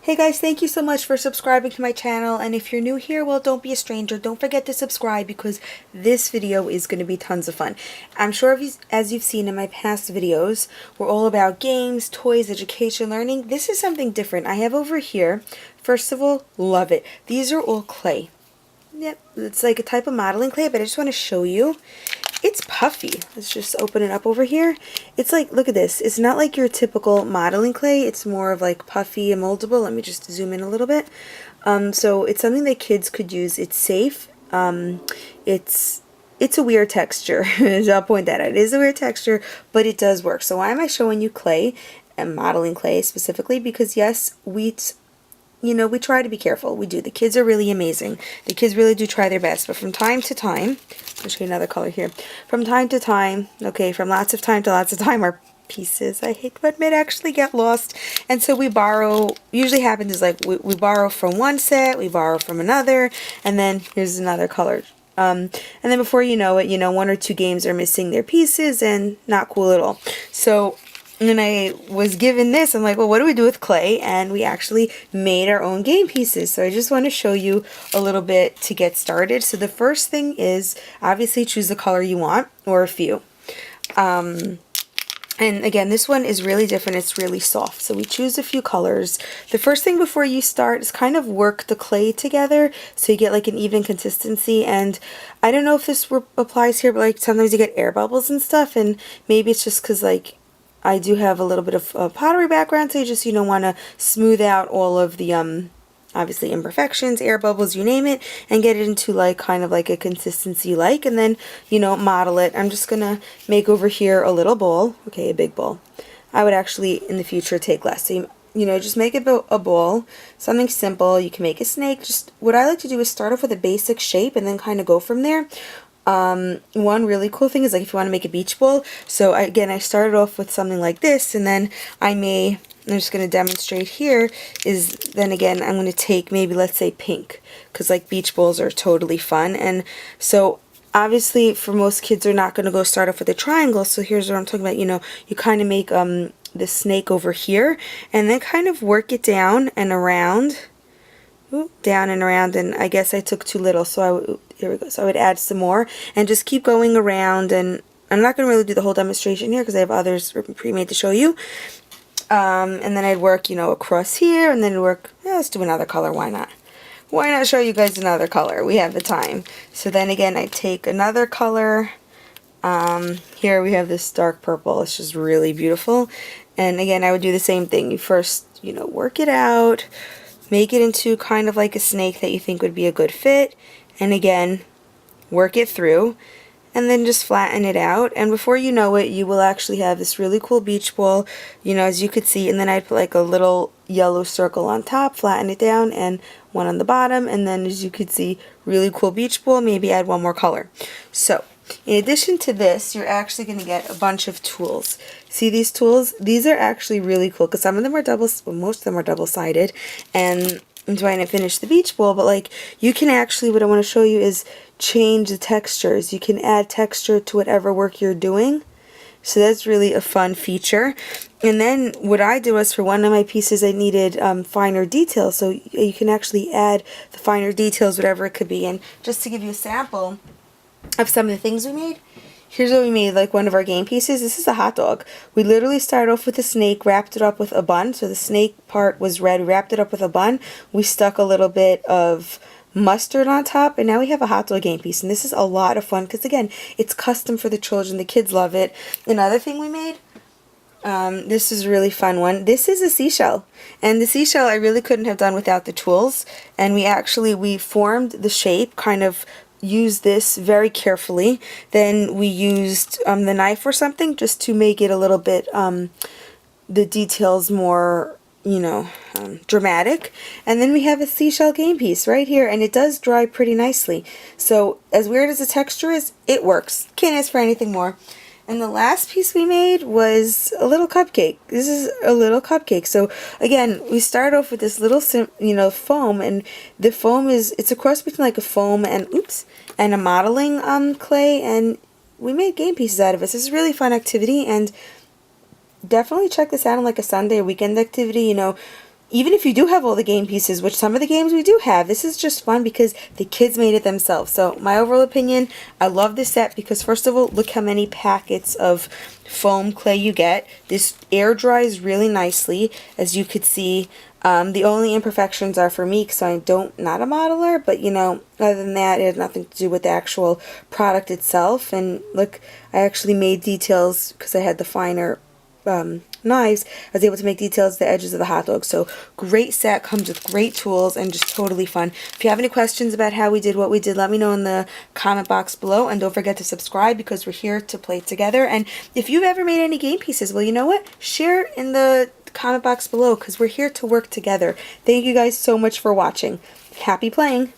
Hey guys, thank you so much for subscribing to my channel, and if you're new here, well, don't be a stranger. Don't forget to subscribe because this video is going to be tons of fun. I'm sure as you've seen in my past videos, we're all about games, toys, education, learning. This is something different. I have over here, first of all, love it. These are all clay. Yep, it's like a type of modeling clay, but I just want to show you. It's puffy. Let's just open it up over here. It's like, look at this. It's not like your typical modeling clay. It's more of like puffy and moldable. Let me just zoom in a little bit. So it's something that kids could use. It's safe. It's a weird texture. I'll point that out. It is a weird texture, but it does work. So why am I showing you clay and modeling clay specifically? Because yes, we try to be careful. We do. The kids are really amazing. The kids really do try their best. But from time to time, I'll show you another color here. From time to time, okay, from lots of time to lots of time, our pieces, I hate to admit, actually get lost. And so we borrow. Usually happens is like we borrow from one set, we borrow from another, and then here's another color. And then before you know it, one or two games are missing their pieces and not cool at all. So when I was given this, I'm like, well, what do we do with clay? And we actually made our own game pieces. So I just want to show you a little bit to get started. So the first thing is obviously choose the color you want, or a few. And again, this one is really different. It's really soft. So we choose a few colors. The first thing before you start is kind of work the clay together so you get like an even consistency. And I don't know if this applies here, but like sometimes you get air bubbles and stuff. And maybe it's just because like I do have a little bit of a pottery background, so you just, want to smooth out all of the, obviously imperfections, air bubbles, you name it, and get it into like kind of like a consistency you like, and then, model it. I'm just going to make over here a little bowl, okay, a big bowl. I would actually, in the future, take less. So, just make it a bowl, something simple. You can make a snake. Just what I like to do is start off with a basic shape and then kind of go from there. One really cool thing is like if you want to make a beach ball. So again, I started off with something like this, and then I'm just going to demonstrate here is then again I'm going to take maybe, let's say, pink, because like beach balls are totally fun. And so obviously for most kids they're not going to go start off with a triangle. So here's what I'm talking about. You kind of make the snake over here and then kind of work it down and around. Down and around, and I guess I took too little, so here we go. So I would add some more and just keep going around, and I'm not going to really do the whole demonstration here because I have others pre-made to show you. And then I'd work, across here, and then work, let's do another color, why not? Why not show you guys another color? We have the time. So then again, I take another color. Here we have this dark purple. It's just really beautiful. And again, I would do the same thing. You first, work it out. Make it into kind of like a snake that you think would be a good fit. And again, work it through. And then just flatten it out. And before you know it, you will actually have this really cool beach ball, as you could see. And then I'd put like a little yellow circle on top, flatten it down, and one on the bottom. And then as you could see, really cool beach ball. Maybe add one more color. So in addition to this, you're actually going to get a bunch of tools. See these tools? These are actually really cool because some of them are most of them are double-sided, and I'm trying to finish the beach ball, but like you can actually, what I want to show you is change the textures. You can add texture to whatever work you're doing. So that's really a fun feature. And then what I did was for one of my pieces I needed finer details, so you can actually add the finer details, whatever it could be. And just to give you a sample of some of the things we made, here's what we made, like one of our game pieces. This is a hot dog. We literally started off with a snake, wrapped it up with a bun. So the snake part was red. We wrapped it up with a bun. We stuck a little bit of mustard on top, and now we have a hot dog game piece. And this is a lot of fun because, again, it's custom for the children. The kids love it. Another thing we made, this is a really fun one. This is a seashell. And the seashell I really couldn't have done without the tools. And we formed the shape, kind of used this very carefully. Then we used the knife or something just to make it a little bit the details more dramatic. And then we have a seashell game piece right here, and it does dry pretty nicely. So as weird as the texture is, it works. Can't ask for anything more. And the last piece we made was a little cupcake. This is a little cupcake. So again, we start off with this little, foam, and the foam it's a cross between like a foam and a modeling clay, and we made game pieces out of it. This is a really fun activity, and definitely check this out on like a Sunday or weekend activity. even if you do have all the game pieces, which some of the games we do have, this is just fun because the kids made it themselves. So my overall opinion, I love this set because first of all, look how many packets of foam clay you get. This air dries really nicely, as you could see. The only imperfections are for me because not a modeler, but you know, other than that, it has nothing to do with the actual product itself. And look, I actually made details because I had the finer knives. I was able to make details the edges of the hot dog. So great set, comes with great tools and just totally fun. If you have any questions about how we did what we did, let me know in the comment box below, and don't forget to subscribe because we're here to play together. And if you've ever made any game pieces, well, you know what, share in the comment box below because we're here to work together. Thank you guys so much for watching. Happy playing!